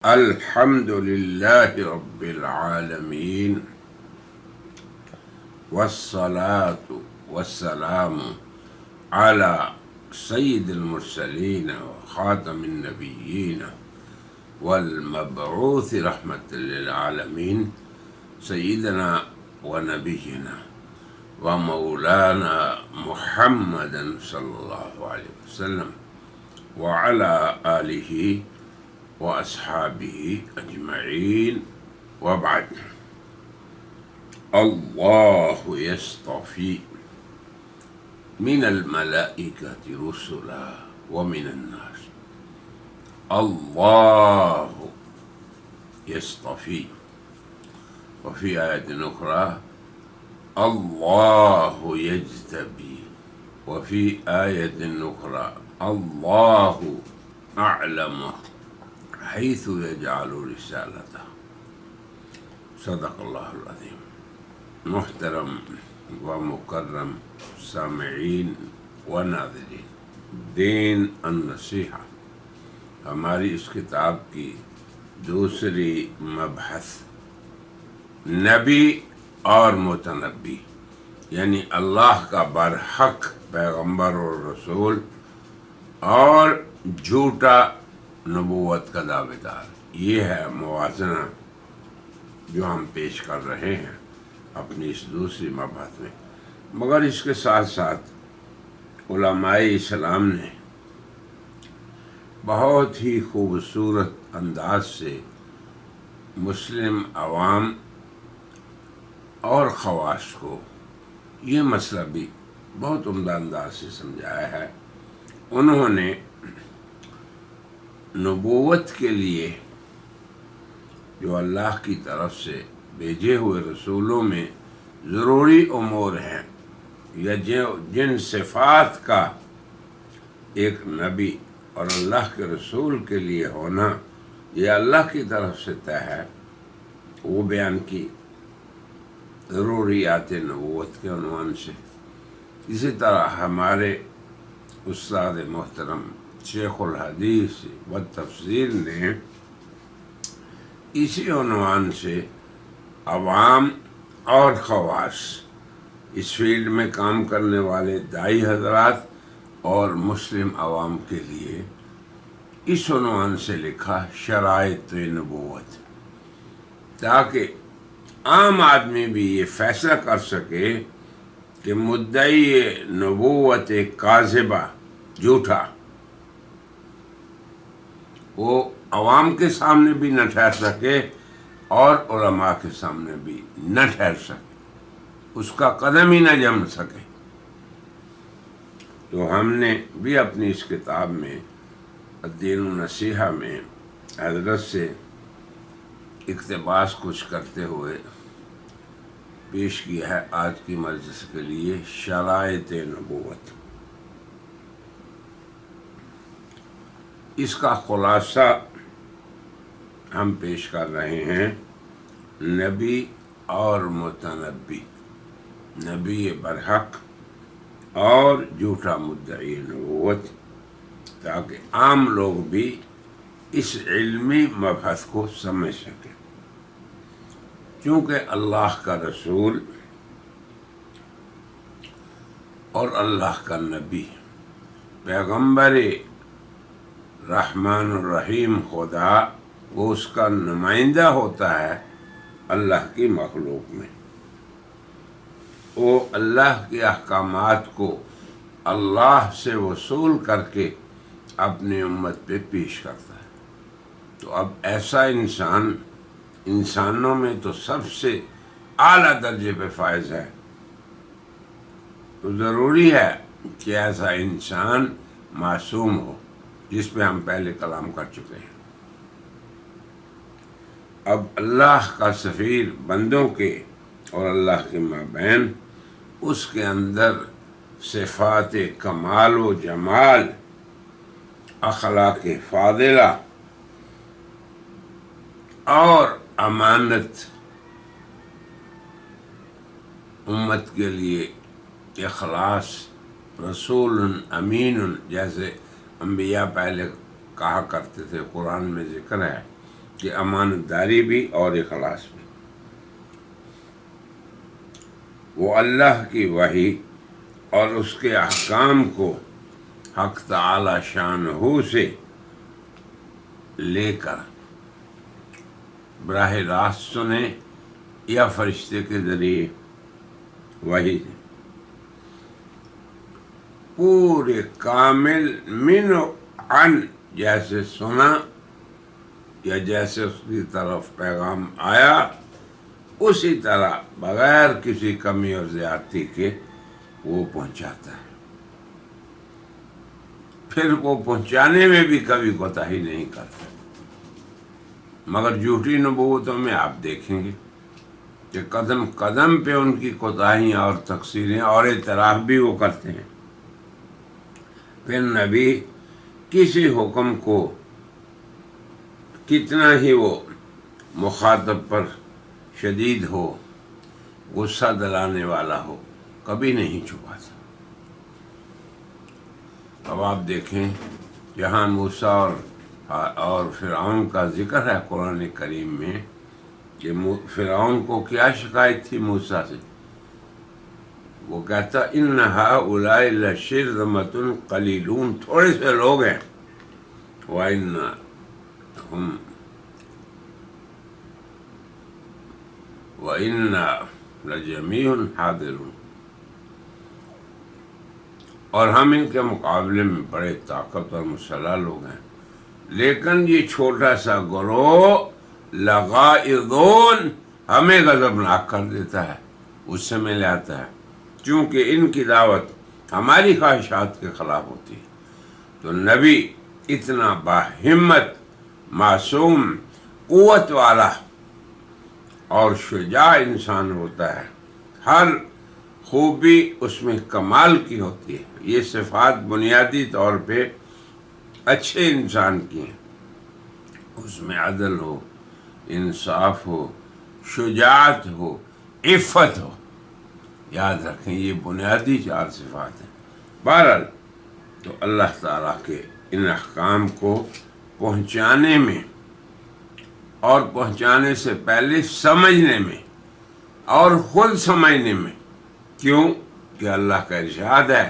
الحمد لله رب العالمين، والصلاة والسلام على سيد المرسلين وخاتم النبيين والمبعوث رحمة للعالمين سيدنا ونبينا ومولانا محمد صلى الله عليه وسلم وعلى آله وأصحابه أجمعين، وبعد. الله يصطفي من الملائكة رسلا ومن الناس. الله يصطفي. وفي آية أخرى الله يجتبي. وفي آية أخرى الله أعلم حيث يجعل رسالته. صدق اللہ العظیم. محترم و مکرم سامعین و ناظرین، دین النصیحہ ہماری اس کتاب کی دوسری مبحث نبی اور متنبی، یعنی اللہ کا برحق پیغمبر اور رسول اور جھوٹا نبوت کا دعوے دار، یہ ہے موازنہ جو ہم پیش کر رہے ہیں اپنی اس دوسری مبحث میں. مگر اس کے ساتھ ساتھ علماء اسلام نے بہت ہی خوبصورت انداز سے مسلم عوام اور خواص کو یہ مسئلہ بھی بہت عمدہ انداز سے سمجھایا ہے. انہوں نے نبوت کے لیے جو اللہ کی طرف سے بھیجے ہوئے رسولوں میں ضروری امور ہیں یا جن صفات کا ایک نبی اور اللہ کے رسول کے لیے ہونا یہ اللہ کی طرف سے طے ہے، وہ بیان کی ضروریات نبوت کے عنوان سے. اسی طرح ہمارے استاد محترم شیخ الحدیث و تفسیر نے اسی عنوان سے عوام اور خواص، اس فیلڈ میں کام کرنے والے داعی حضرات اور مسلم عوام کے لیے اس عنوان سے لکھا شرائط نبوت، تاکہ عام آدمی بھی یہ فیصلہ کر سکے کہ مدعی نبوت کاذبہ جھوٹا وہ عوام کے سامنے بھی نہ ٹھہر سکے اور علماء کے سامنے بھی نہ ٹھہر سکے، اس کا قدم ہی نہ جم سکے. تو ہم نے بھی اپنی اس کتاب میں الدین النصیحہ میں حضرت سے اقتباس کچھ کرتے ہوئے پیش کیا ہے آج کی مجلس کے لیے شرائط نبوت. اس کا خلاصہ ہم پیش کر رہے ہیں نبی اور متنبی، نبی برحق اور جھوٹا مدعی نبوت، تاکہ عام لوگ بھی اس علمی مبحث کو سمجھ سکیں. چونکہ اللہ کا رسول اور اللہ کا نبی پیغمبر رحمان الرحیم خدا، وہ اس کا نمائندہ ہوتا ہے اللہ کی مخلوق میں. وہ اللہ کے احکامات کو اللہ سے وصول کر کے اپنی امت پہ پیش کرتا ہے. تو اب ایسا انسان انسانوں میں تو سب سے اعلیٰ درجے پہ فائز ہے، تو ضروری ہے کہ ایسا انسان معصوم ہو، جس پہ ہم پہلے کلام کر چکے ہیں. اب اللہ کا سفیر بندوں کے اور اللہ کے مابین، اس کے اندر صفات کمال و جمال، اخلاق فاضلہ اور امانت، امت کے لیے اخلاص، رسول امین، جیسے انبیاء پہلے کہا کرتے تھے، قرآن میں ذکر ہے کہ امانت داری بھی اور اخلاص بھی۔ وہ اللہ کی وحی اور اس کے احکام کو حق تعالی شانہ سے لے کر براہ راست سنیں یا فرشتے کے ذریعے وحی سے پورے کامل من و عن جیسے سنا یا جیسے اس کی طرف پیغام آیا اسی طرح بغیر کسی کمی اور زیادتی کے وہ پہنچاتا ہے۔ پھر وہ پہنچانے میں بھی کبھی کوتاہی نہیں کرتا، مگر جھوٹی نبوتوں میں آپ دیکھیں گے کہ قدم قدم پہ ان کی کوتاہیاں اور تقصیریں اور اعتراف بھی وہ کرتے ہیں۔ پھر نبی کسی حکم کو کتنا ہی وہ مخاطب پر شدید ہو، غصہ دلانے والا ہو، کبھی نہیں چھپاتا۔ اب آپ دیکھیں جہاں موسیٰ اور فرعون کا ذکر ہے قرآن کریم میں کہ فرعون کو کیا شکایت تھی موسیٰ سے؟ وہ کہتا ان ہؤلاء لشرذمۃ قلیلون، تھوڑے سے لوگ ہیں، وَإِنَّا لَجَمِيعٌ حَاذِرُونَ، اور ہم ان کے مقابلے میں بڑے طاقت اور مسلح لوگ ہیں، لیکن یہ چھوٹا سا گروہ لغائظون ہمیں غضبناک کر دیتا ہے، اس سے مل آتا ہے، کیونکہ ان کی دعوت ہماری خواہشات کے خلاف ہوتی ہے۔ تو نبی اتنا باہمت، معصوم، قوت والا اور شجاع انسان ہوتا ہے، ہر خوبی اس میں کمال کی ہوتی ہے۔ یہ صفات بنیادی طور پہ اچھے انسان کی ہیں، اس میں عدل ہو، انصاف ہو، شجاعت ہو، عفت ہو۔ یاد رکھیں یہ بنیادی 4 صفات ہیں۔ بہرحال تو اللہ تعالیٰ کے ان احکام کو پہنچانے میں اور پہنچانے سے پہلے سمجھنے میں اور خود سمجھنے میں، کیوں کہ اللہ کا ارشاد ہے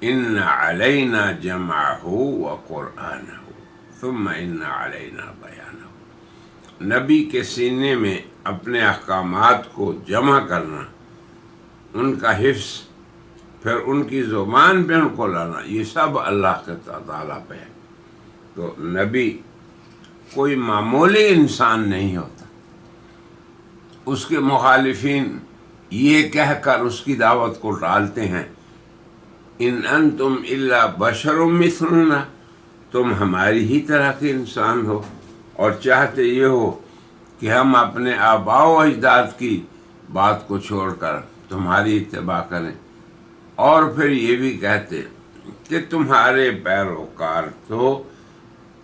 ان علینا جمعہ وقرآنہ ثم ان علینا بیانہ۔ نبی کے سینے میں اپنے احکامات کو جمع کرنا، ان کا حفظ، پھر ان کی زبان پہ ان کو لانا، یہ سب اللہ کے تعالیٰ پہ ہے۔ تو نبی کوئی معمولی انسان نہیں ہوتا۔ اس کے مخالفین یہ کہہ کر اس کی دعوت کو ٹالتے ہیں ان انتم الا بشر مثلنا، تم ہماری ہی طرح کے انسان ہو، اور چاہتے یہ ہو کہ ہم اپنے آباء و اجداد کی بات کو چھوڑ کر تمہاری اتباع کریں، اور پھر یہ بھی کہتے کہ تمہارے پیروکار تو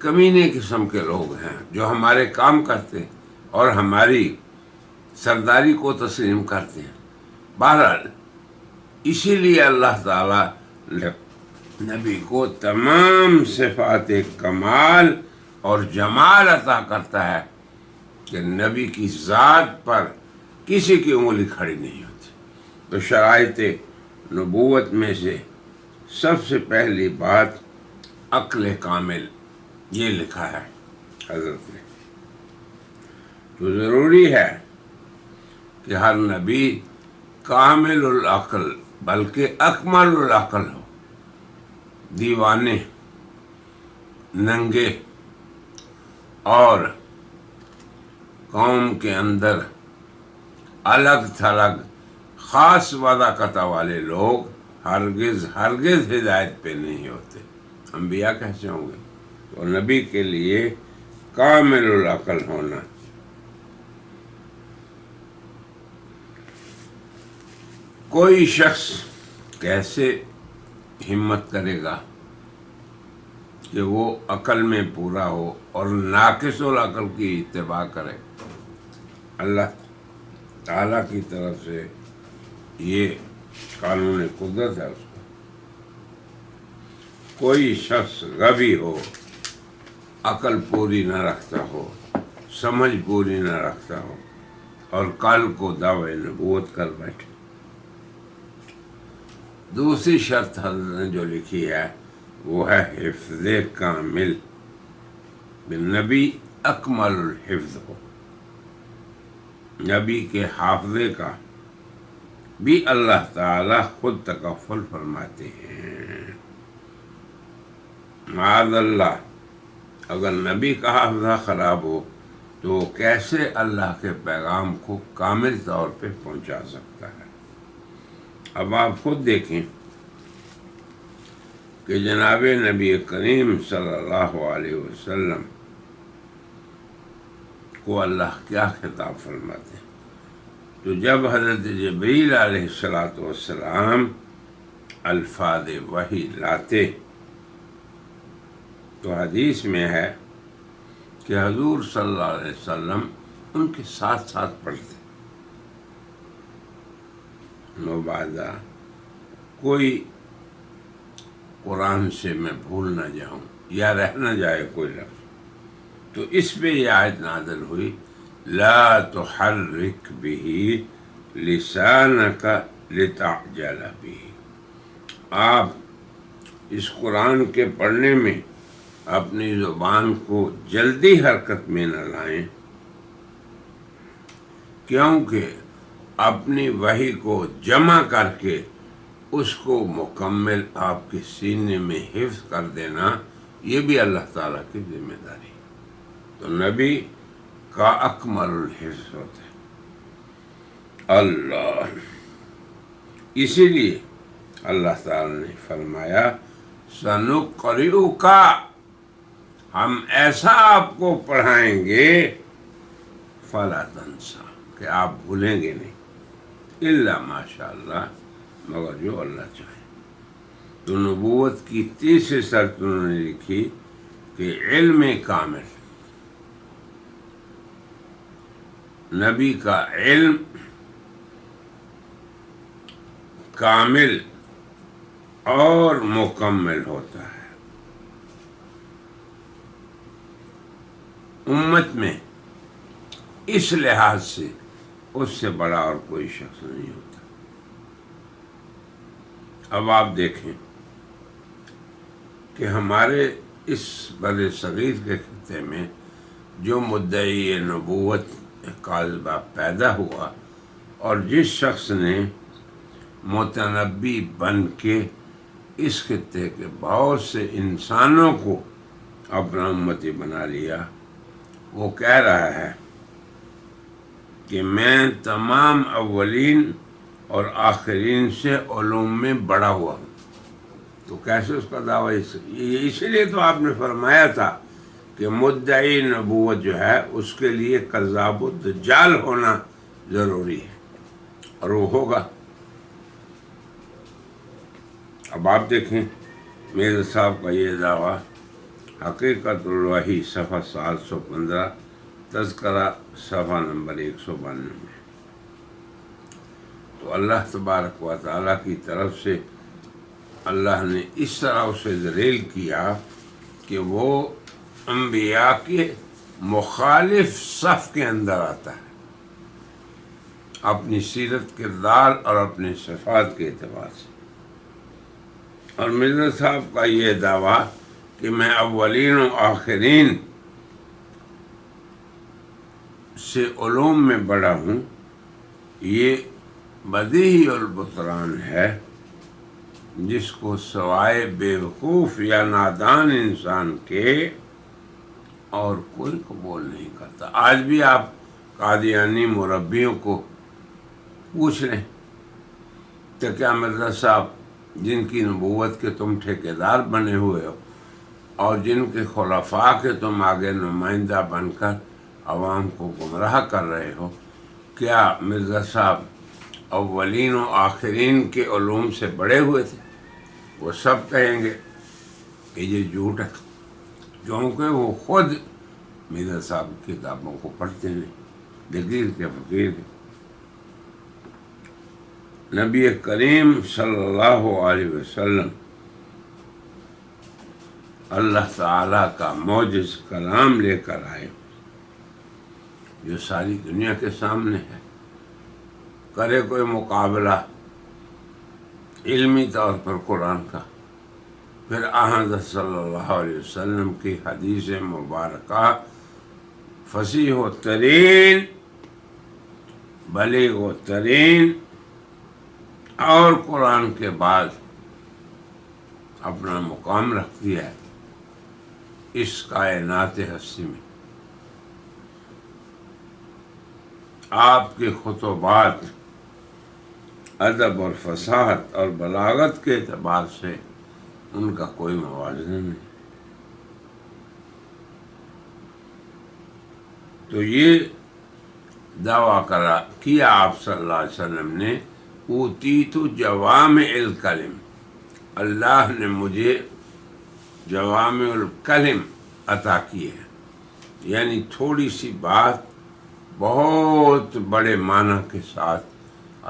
کمینے قسم کے لوگ ہیں جو ہمارے کام کرتے اور ہماری سرداری کو تسلیم کرتے ہیں۔ بہرحال اسی لیے اللہ تعالیٰ نبی کو تمام صفات کمال اور جمال عطا کرتا ہے کہ نبی کی ذات پر کسی کی انگلی کھڑی نہیں ہوتی۔ تو شرائط نبوت میں سے سب سے پہلی بات عقل کامل، یہ لکھا ہے حضرت نے۔ تو ضروری ہے کہ ہر نبی کامل العقل بلکہ اکمل العقل ہو۔ دیوانے، ننگے اور قوم کے اندر الگ تھلگ خاص وضاقت والے لوگ ہرگز ہدایت پہ نہیں ہوتے۔ انبیاء کیسے ہوں گے؟ تو نبی کے لیے کامل العقل ہونا۔ کوئی شخص کیسے ہمت کرے گا کہ وہ عقل میں پورا ہو اور ناقص العقل کی اتباع کرے؟ اللہ تعالیٰ کی طرف سے یہ قانون قدرت ہے اس کا۔ کوئی شخص غبی ہو، عقل پوری نہ رکھتا ہو، سمجھ پوری نہ رکھتا ہو اور کل کو دعوی نبوت کر بیٹھے۔ دوسری شرط حضرت نے جو لکھی ہے وہ ہے حفظ کامل، نبی اکمل الحفظ ہو۔ نبی کے حافظے کا بھی اللہ تعالی خود تکفل فرماتے ہیں۔ معاذ اللہ، اگر نبی کا حافظہ خراب ہو تو وہ کیسے اللہ کے پیغام کو کامل طور پہ پہنچا سکتا ہے؟ اب آپ خود دیکھیں کہ جناب نبی کریم صلی اللہ علیہ وسلم کو اللہ کیا خطاب فرماتے ہیں؟ تو جب حضرت جبریل علیہ السلام الفاظ وحی لاتے تو حدیث میں ہے کہ حضور صلی اللہ علیہ وسلم ان کے ساتھ ساتھ پڑھتے، مبادا کوئی قرآن سے میں بھول نہ جاؤں یا رہ نہ جائے کوئی لفظ، تو اس پہ یہ آیت نازل ہوئی لا تحرک به لسانک لتعجل به۔ آپ اس قرآن کے پڑھنے میں اپنی زبان کو جلدی حرکت میں نہ لائیں، کیونکہ اپنی وحی کو جمع کر کے اس کو مکمل آپ کے سینے میں حفظ کر دینا یہ بھی اللہ تعالیٰ کی ذمہ داری ہے۔ تو نبی کا اکمل الحفظ ہوتا ہے اللہ۔ اسی لیے اللہ تعالیٰ نے فرمایا سنقرئک، ہم ایسا آپ کو پڑھائیں گے فلا تنسا، کہ آپ بھولیں گے نہیں، الا ماشاء اللہ، مگر جو اللہ چاہے۔ تو نبوت کی تیسری شرط انہوں نے لکھی کہ علم کامل، نبی کا علم کامل اور مکمل ہوتا ہے۔ امت میں اس لحاظ سے اس سے بڑا اور کوئی شخص نہیں ہوتا۔ اب آپ دیکھیں کہ ہمارے اس بر صغیر کے خطے میں جو مدعی نبوت کاذبہ پیدا ہوا اور جس شخص نے متنبی بن کے اس خطے کے بہت سے انسانوں کو اپنا امتی بنا لیا، وہ کہہ رہا ہے کہ میں تمام اولین اور آخرین سے علوم میں بڑا ہوا ہوں۔ تو کیسے اس کا دعویٰ؟ اسی لیے تو آپ نے فرمایا تھا کہ مدعی نبوت جو ہے اس کے لیے کذاب و دجال ہونا ضروری ہے، اور وہ ہوگا۔ اب آپ دیکھیں میرے صاحب کا یہ دعویٰ حقیقت الوحی صفحہ 715، تذکرہ صفحہ نمبر 192 میں۔ تو اللہ تبارک و تعالیٰ کی طرف سے اللہ نے اس طرح اسے ذلیل کیا کہ وہ انبیاء کے مخالف صف کے اندر آتا ہے، اپنی سیرت، کردار اور اپنے صفات کے اعتبار سے۔ اور مرزا صاحب کا یہ دعویٰ کہ میں اولین و آخرین سے علوم میں بڑا ہوں، یہ بدیہی البطران ہے جس کو سوائے بیوقوف یا نادان انسان کے اور کوئی قبول نہیں کرتا۔ آج بھی آپ قادیانی مربیوں کو پوچھ لیں کہ کیا مرزا صاحب جن کی نبوت کے تم ٹھیکیدار بنے ہوئے ہو اور جن کے خلفاء کے تم آگے نمائندہ بن کر عوام کو گمراہ کر رہے ہو، کیا مرزا صاحب اولین و آخرین کے علوم سے بڑے ہوئے تھے؟ وہ سب کہیں گے کہ یہ جھوٹ ہے، کیونکہ وہ خود مرزا صاحب کی کتابوں کو پڑھتے ہیں، دلیر کے فقیر ہیں۔ نبی کریم صلی اللہ علیہ وسلم اللہ تعالیٰ کا معجز کلام لے کر آئے، جو ساری دنیا کے سامنے ہے، کرے کوئی مقابلہ علمی طور پر قرآن کا، پھر حضرت صلی اللہ علیہ وسلم کی حدیث مبارکہ فصیح و ترین، بلیغ و ترین، اور قرآن کے بعد اپنا مقام رکھتی ہے اس کائنات ہستی میں۔ آپ کے خطبات ادب اور فصاحت اور بلاغت کے اعتبار سے ان کا کوئی موازنہ نہیں۔ تو یہ دعویٰ کیا آپ صلی اللہ علیہ وسلم نے، اوتیت جوامع الکلم، اللہ نے مجھے جوامع الکلم عطا کی ہے، یعنی تھوڑی سی بات بہت بڑے معنی کے ساتھ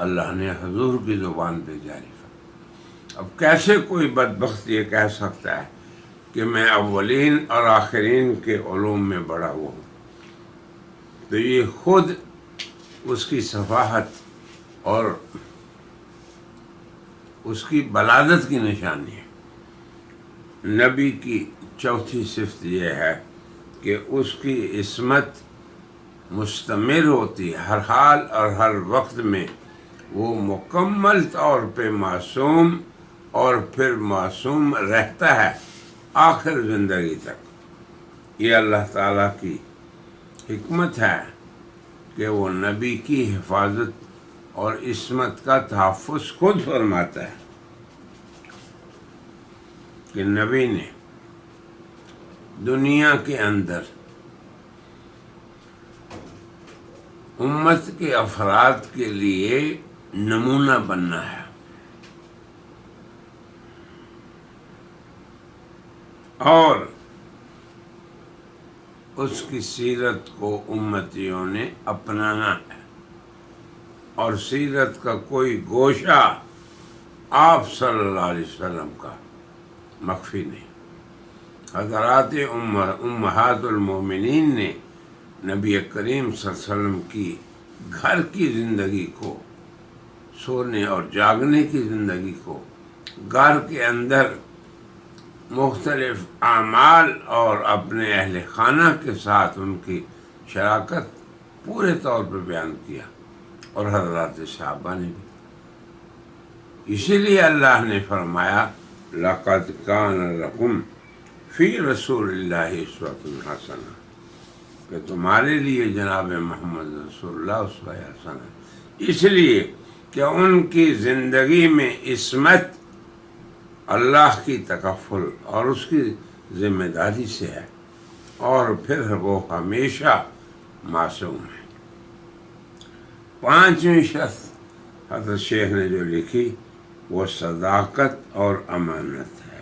اللہ نے حضور کی زبان پہ جاری فرمایا۔ اب کیسے کوئی بدبخت یہ کہہ سکتا ہے کہ میں اولین اور آخرین کے علوم میں بڑا ہوا ہوں؟ تو یہ خود اس کی صفاحت اور اس کی بلادت کی نشانی ہے۔ نبی کی چوتھی صفت یہ ہے کہ اس کی عصمت مستمر ہوتی ہے، ہر حال اور ہر وقت میں وہ مکمل طور پہ معصوم اور پھر معصوم رہتا ہے آخر زندگی تک۔ یہ اللہ تعالیٰ کی حکمت ہے کہ وہ نبی کی حفاظت اور عصمت کا تحفظ خود فرماتا ہے کہ نبی نے دنیا کے اندر امت کے افراد کے لیے نمونہ بننا ہے، اور اس کی سیرت کو امتیوں نے اپنانا ہے، اور سیرت کا کوئی گوشہ آپ صلی اللہ علیہ وسلم کا مخفی نہیں۔ حضرات امہات المومنین نے نبی کریم صلی اللہ علیہ وسلم کی گھر کی زندگی کو، سونے اور جاگنے کی زندگی کو، گھر کے اندر مختلف اعمال اور اپنے اہل خانہ کے ساتھ ان کی شراکت پورے طور پر بیان کیا، اور حضرات صحابہ نے بھی۔ اسی لیے اللہ نے فرمایا لَقَدْ كَانَ لَكُمْ فِي رَسُولِ اللَّهِ أُسْوَةٌ حَسَنَةٌ، کہ تمہارے لیے جناب محمد رسول اللہ اسوہ حسن ہے، اس لیے کہ ان کی زندگی میں عصمت اللہ کی تکفل اور اس کی ذمہ داری سے ہے، اور پھر وہ ہمیشہ معصوم ہے۔ پانچویں شرط حضرت شیخ نے جو لکھی وہ صداقت اور امانت ہے۔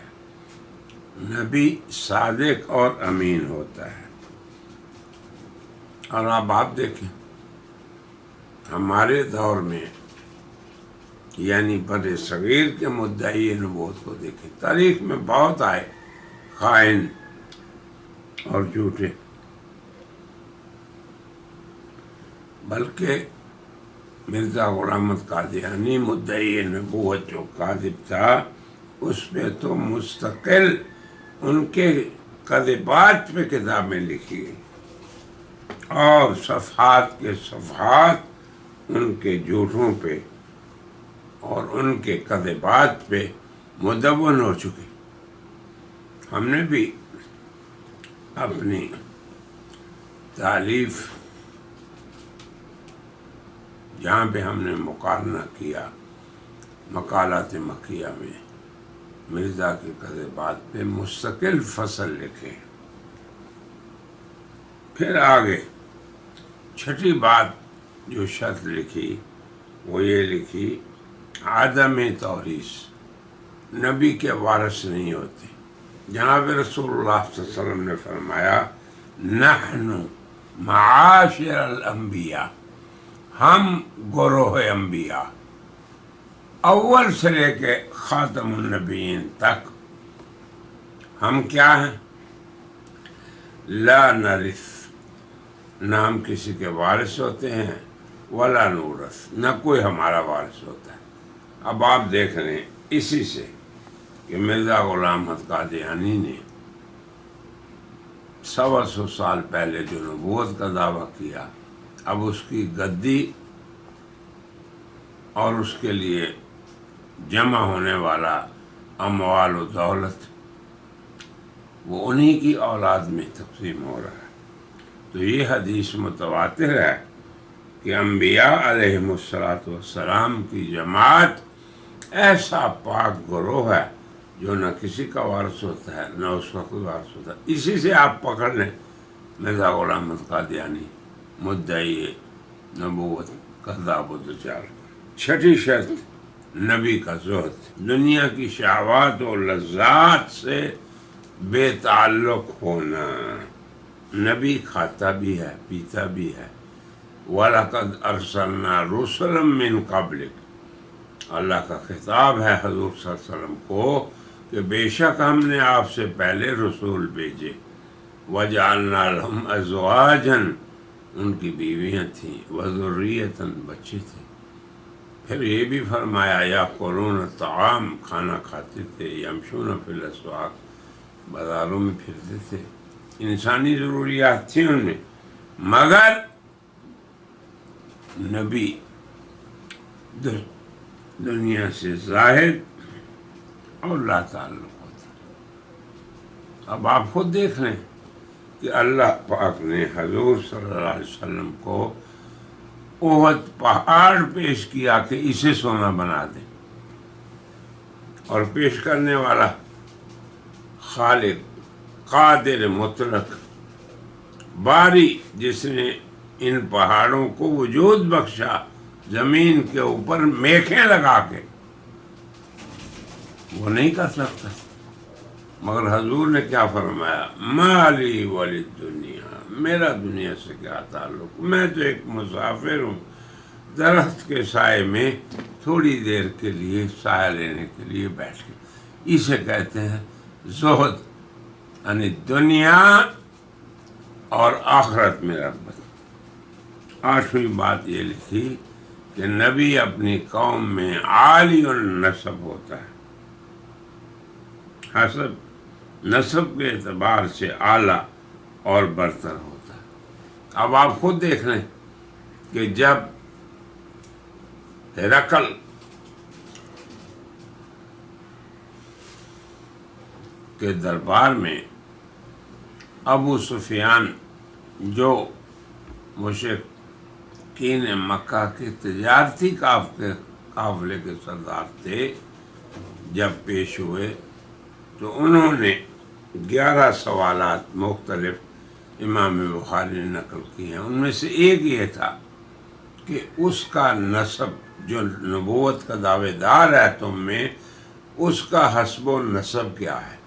نبی صادق اور امین ہوتا ہے۔ اور اب آپ دیکھیں ہمارے دور میں، یعنی بر صغیر کے مدعی نبوت کو دیکھیں، تاریخ میں بہت آئے خائن اور جھوٹے، بلکہ مرزا غلام احمد قادیانی مدعی نبوت جو کاذب تھا، اس پہ تو مستقل ان کے کذبات پہ کتابیں لکھی گئی، اور صفحات کے صفحات ان کے جھوٹوں پہ اور ان کے کذبات پہ مدون ہو چکے۔ ہم نے بھی اپنی تالیف جہاں پہ ہم نے مقارنہ کیا مقالات مکیہ میں مرزا کے کذبات پہ مستقل فصل لکھے۔ پھر آگے چھٹی بات جو شرط لکھی وہ یہ لکھی عدم توریث، نبی کے وارث نہیں ہوتے۔ جناب رسول اللہ صلی اللہ علیہ وسلم نے فرمایا نحن معاشر الانبیاء، ہم گروہ انبیاء، اول سے لے کے خاتم النبیین تک ہم کیا ہیں؟ لا نرث، نہ ہم کسی کے وارث ہوتے ہیں ولا نورث، نہ کوئی ہمارا وارث ہوتا ہے۔ اب آپ دیکھ لیں اسی سے کہ مرزا غلام احمد قادیانی نے 125 سال پہلے جو نبوت کا دعویٰ کیا، اب اس کی گدی اور اس کے لیے جمع ہونے والا اموال و دولت وہ انہی کی اولاد میں تقسیم ہو رہا ہے۔ تو یہ حدیث متواتر ہے کہ انبیاء علیہم السلام کی جماعت ایسا پاک گروہ ہے جو نہ کسی کا وارث ہوتا ہے نہ اس کا کوئی وارث ہوتا ہے۔ اسی سے آپ پکڑ لیں مرزا غلام احمد قادیانی مدعی نبوت کذاب و دجال۔ چھٹی شرط نبی کا زہد، دنیا کی شہوات و لذات سے بے تعلق ہونا۔ نبی کھاتا بھی ہے پیتا بھی ہے۔ وَلَقَدْ أَرْسَلْنَا رُسُلًا مِّن قَبْلِكَ، اللہ کا خطاب ہے حضور صلی اللہ علیہ وسلم کو کہ بے شک ہم نے آپ سے پہلے رسول بھیجے۔ وَجَعَلْنَا لَهُمْ أَزْوَاجًا، ان کی بیویاں تھیں، وَذُرِّيَّةً بچے تھے۔ پھر یہ بھی فرمایا یَأْکُلُونَ الطَّعَامَ، کھانا کھاتے تھے، یَمْشُونَ فِی الْأَسْوَاقِ، بازاروں میں پھرتے تھے، انسانی ضروریات تھیں ان میں، مگر نبی دنیا سے زاہد اور لا تعلق ہوتا۔ اب آپ خود دیکھ لیں کہ اللہ پاک نے حضور صلی اللہ علیہ وسلم کو احد پہاڑ پیش کیا کہ اسے سونا بنا دیں، اور پیش کرنے والا خالق قادر مطلق باری جس نے ان پہاڑوں کو وجود بخشا زمین کے اوپر میخیں لگا کے، وہ نہیں کر سکتا۔ مگر حضور نے کیا فرمایا؟ مالی ولی دنیا، میرا دنیا سے کیا تعلق، میں تو ایک مسافر ہوں، درخت کے سائے میں تھوڑی دیر کے لیے سایہ لینے کے لیے بیٹھ کے۔ اسے کہتے ہیں زہد، یعنی دنیا اور آخرت میں رغبت۔ 8ویں بات یہ لکھی کہ نبی اپنی قوم میں عالی النسب ہوتا ہے، حسب نسب کے اعتبار سے اعلیٰ اور برتر ہوتا ہے۔ اب آپ خود دیکھ لیں کہ جب ہرقل کے دربار میں ابو سفیان جو مشرکین مکہ کے تجارتی قافلے کے سردار تھے، جب پیش ہوئے تو انہوں نے 11 سوالات مختلف امام بخاری نے نقل کی ہیں۔ ان میں سے ایک یہ تھا کہ اس کا نسب، جو نبوت کا دعوے دار ہے تم میں، اس کا حسب و نسب کیا ہے؟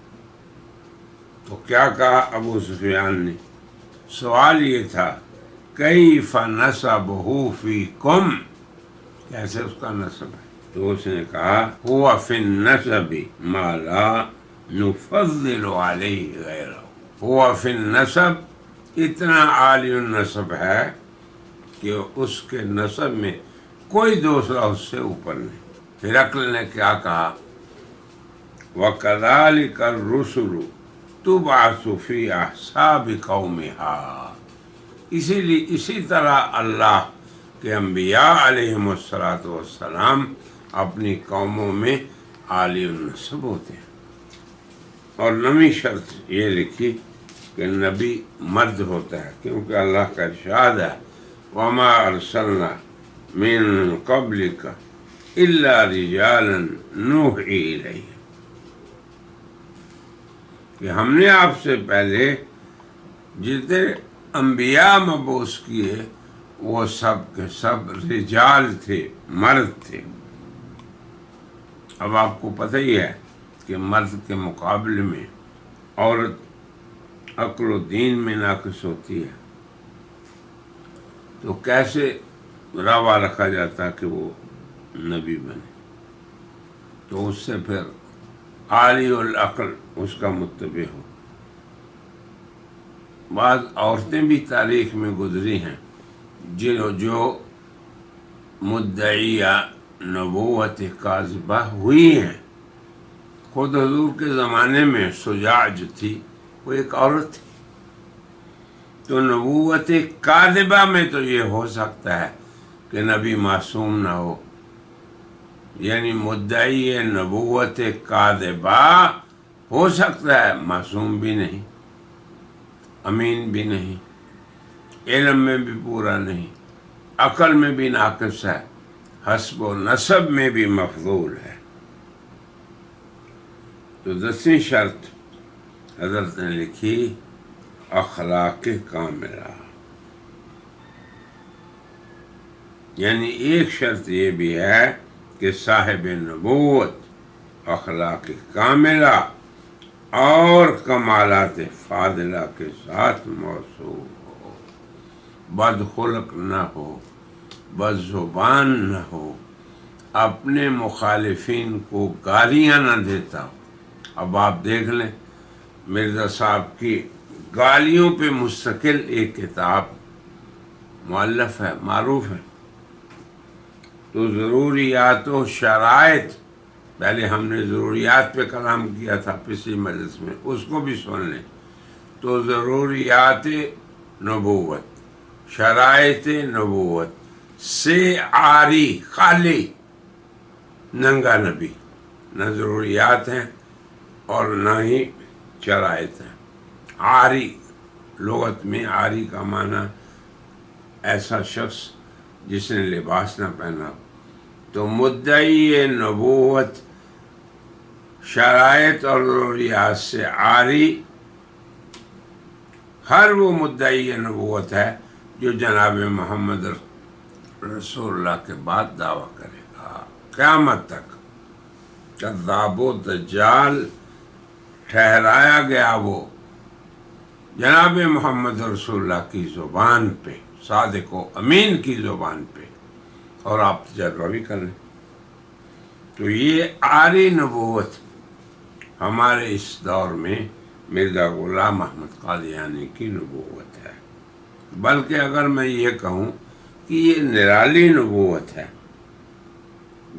تو کیا کہا ابو سفیان نے؟ سوال یہ تھا کیف نسبہ فیکم، کیسے اس کا نسب ہے؟ تو اس نے کہا ہوا فی النسب ما لا نفضل علیہ غیرہ، ہوا فی النسب اتنا عالی النسب ہے کہ اس کے نسب میں کوئی دوسرا اس سے اوپر نہیں۔ ہرقل نے کیا کہا؟ وَكَذَلِكَ الرُّسُلُ تُبْعَثُ فِي أَحْسَابِ قَوْمِهَا، اسی طرح اللہ کے انبیاء علیہم السلام اپنی قوموں میں عالی النسب ہوتے ہیں۔ اور 9ویں شرط یہ لکھی کہ نبی مرد ہوتا ہے، کیونکہ اللہ کا ارشاد ہے وَمَا أَرْسَلْنَا مِن قَبْلِكَ إِلَّا رِجَالًا نُوحِي إِلَيْهِمْ، کہ ہم نے آپ سے پہلے جتنے انبیاء مبعوث کیے وہ سب کے سب رجال تھے، مرد تھے۔ اب آپ کو پتہ ہی ہے کہ مرد کے مقابلے میں عورت عقل و دین میں ناقص ہوتی ہے، تو کیسے روا رکھا جاتا کہ وہ نبی بنے؟ تو اس سے پھر عالی العقل اس کا متبع ہو۔ بعض عورتیں بھی تاریخ میں گزری ہیں جو مدعیہ نبوت کاذبہ ہوئی ہیں. خود حضور کے زمانے میں شجاع جو تھی وہ ایک عورت تھی. تو نبوت کاذبہ میں تو یہ ہو سکتا ہے کہ نبی معصوم نہ ہو، یعنی مدعی نبوت کاذبہ ہو سکتا ہے معصوم بھی نہیں، امین بھی نہیں، علم میں بھی پورا نہیں، عقل میں بھی ناقص ہے، حسب و نسب میں بھی مفضول ہے. تو 10ویں شرط حضرت نے لکھی اخلاق کاملہ، یعنی ایک شرط یہ بھی ہے کہ صاحب نبوت اخلاق کاملہ اور کمالات فاضلہ کے ساتھ موصوف ہو، بد خلق نہ ہو، بد زبان نہ ہو، اپنے مخالفین کو گالیاں نہ دیتا ہو. اب آپ دیکھ لیں مرزا صاحب کی گالیوں پہ مستقل ایک کتاب مؤلف ہے، معروف ہے. تو ضروریات و شرائط، پہلے ہم نے ضروریات پہ کلام کیا تھا پچھلی مجلس میں، اس کو بھی سن لیں. تو ضروریات نبوت، شرائط نبوت سے عاری، خالی ننگا نبی، نہ ضروریات ہیں اور نہ ہی شرائط ہیں. عاری لغت میں عاری کا معنی ایسا شخص جس نے لباس نہ پہنا ہو. تو مدعی نبوت شرائط اور ضروریات سے عاری ہر وہ مدعی نبوت ہے جو جناب محمد رسول اللہ کے بعد دعویٰ کرے گا قیامت تک. کذاب و دجال ٹھہرایا گیا وہ جناب محمد رسول اللہ کی زبان پہ، صادق و امین کی زبان پہ، اور آپ تجربہ بھی کر لیں. تو یہ عاری نبوت ہمارے اس دور میں مرزا غلام احمد قادیانی کی نبوت ہے. بلکہ اگر میں یہ کہوں کہ یہ نرالی نبوت ہے،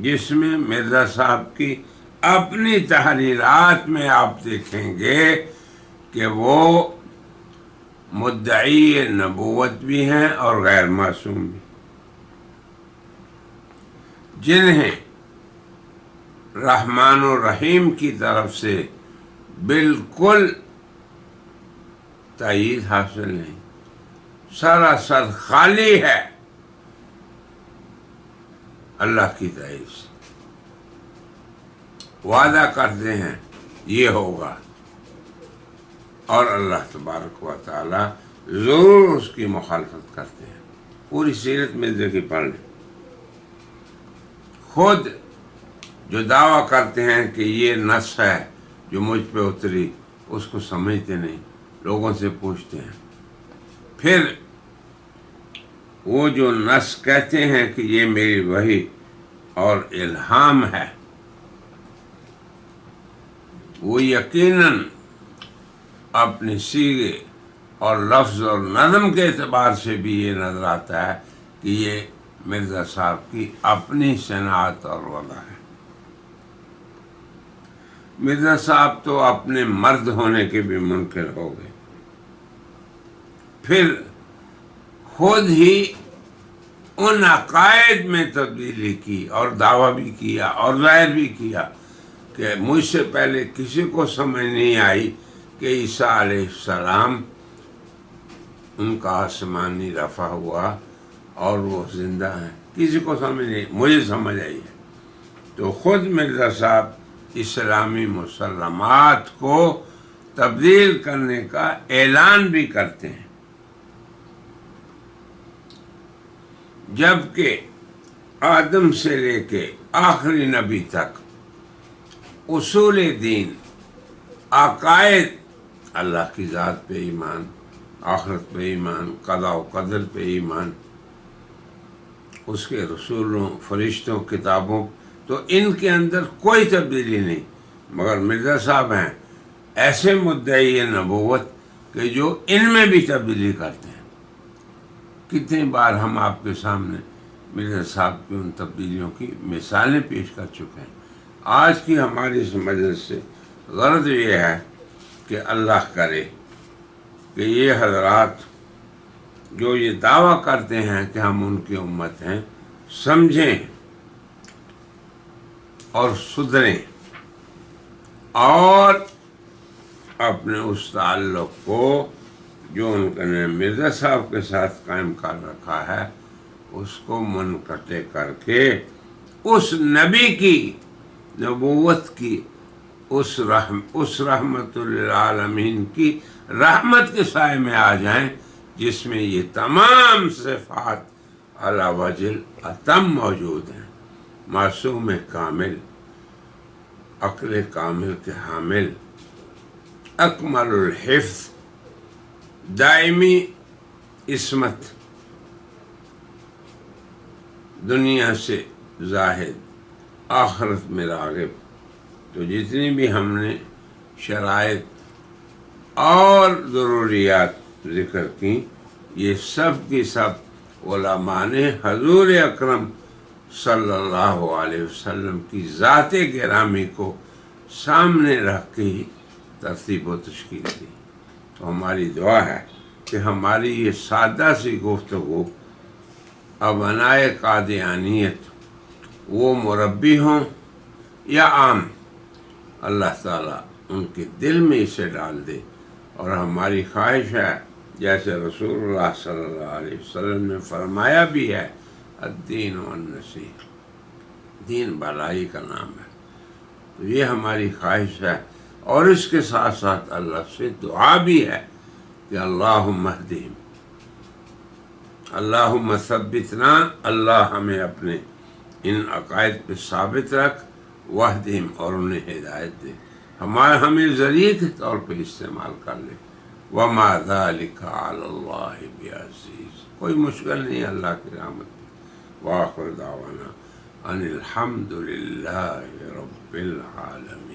جس میں مرزا صاحب کی اپنی تحریرات میں آپ دیکھیں گے کہ وہ مدعی نبوت بھی ہیں اور غیر معصوم بھی، جنہیں رحمان الرحیم کی طرف سے بالکل تائید حاصل نہیں، سراسر خالی ہے اللہ کی تائید سے. وعدہ کرتے ہیں یہ ہوگا اور اللہ تبارک و تعالی ضرور اس کی مخالفت کرتے ہیں. پوری سیرت میں دیکھیں، پڑھ لیں. خود جو دعویٰ کرتے ہیں کہ یہ نص ہے جو مجھ پہ اتری، اس کو سمجھتے نہیں، لوگوں سے پوچھتے ہیں. پھر وہ جو نص کہتے ہیں کہ یہ میری وحی اور الہام ہے، وہ یقیناً اپنے سیغے اور لفظ اور نظم کے اعتبار سے بھی یہ نظر آتا ہے کہ یہ مرزا صاحب کی اپنی صنعت اور وضع ہے. مرزا صاحب تو اپنے مرد ہونے کے بھی منکر ہو گئے. پھر خود ہی ان عقائد میں تبدیلی کی اور دعویٰ بھی کیا اور ظاہر بھی کیا کہ مجھ سے پہلے کسی کو سمجھ نہیں آئی کہ عیسیٰ علیہ السلام ان کا آسمانی رفع ہوا اور وہ زندہ ہیں. کسی کو سمجھ نہیں، مجھے سمجھ آئی ہے. تو خود مرزا صاحب اسلامی مسلمات کو تبدیل کرنے کا اعلان بھی کرتے ہیں، جبکہ آدم سے لے کے آخری نبی تک اصول دین، عقائد، اللہ کی ذات پہ ایمان، آخرت پہ ایمان، قضاء و قدر پہ ایمان، اس کے رسولوں، فرشتوں، کتابوں، تو ان کے اندر کوئی تبدیلی نہیں. مگر مرزا صاحب ہیں ایسے مدعی نبوت کہ جو ان میں بھی تبدیلی کرتے ہیں۔ کتنی بار ہم آپ کے سامنے مرزا صاحب کی ان تبدیلیوں کی مثالیں پیش کر چکے ہیں۔ آج کی ہماری اس مجلس سے غرض یہ ہے کہ اللہ کرے کہ یہ حضرات جو یہ دعویٰ کرتے ہیں کہ ہم ان کی امت ہیں، سمجھیں اور سدھریں اور اپنے اس تعلق کو جو ان نے مرزا صاحب کے ساتھ قائم کر رکھا ہے اس کو منقطع کر کے اس نبی کی نبوت کی اس رحمت للعالمین کی رحمت کے سائے میں آ جائیں، جس میں یہ تمام صفات علی وجہ الاتم موجود ہیں۔ معصوم کامل، عقل کامل کے حامل، اکمل الحفظ، دائمی عصمت، دنیا سے زاہد، آخرت میں راغب۔ تو جتنی بھی ہم نے شرائط اور ضروریات ذکر کی، یہ سب کی سب علماء نے حضور اکرم صلی اللہ علیہ وسلم کی ذات گرامی کو سامنے رکھ کے ہی ترتیب و تشکیل دی۔ تو ہماری دعا ہے کہ ہماری یہ سادہ سی گفتگو ابنائے قادیانیت وہ مربی ہوں یا عام، اللہ تعالیٰ ان کے دل میں اسے ڈال دے۔ اور ہماری خواہش ہے جیسے رسول اللہ صلی اللہ علیہ وسلم نے فرمایا بھی ہے، الدین والنصیحہ، دین بھلائی کا نام ہے۔ تو یہ ہماری خواہش ہے، اور اس کے ساتھ ساتھ اللہ سے دعا بھی ہے کہ اللہم اہدہم، اللہم ثبتنا، اللہ ہمیں اپنے ان عقائد پہ ثابت رکھ، واہدہم، اور انہیں ہدایت دے، ہمیں ذریعے کے طور پہ استعمال کر لے۔ وما ذلک علی اللہ بعزیز، کوئی مشکل نہیں اللہ کی رحمت میں۔ وآخر دعوانا ان الحمد للہ رب العالمین۔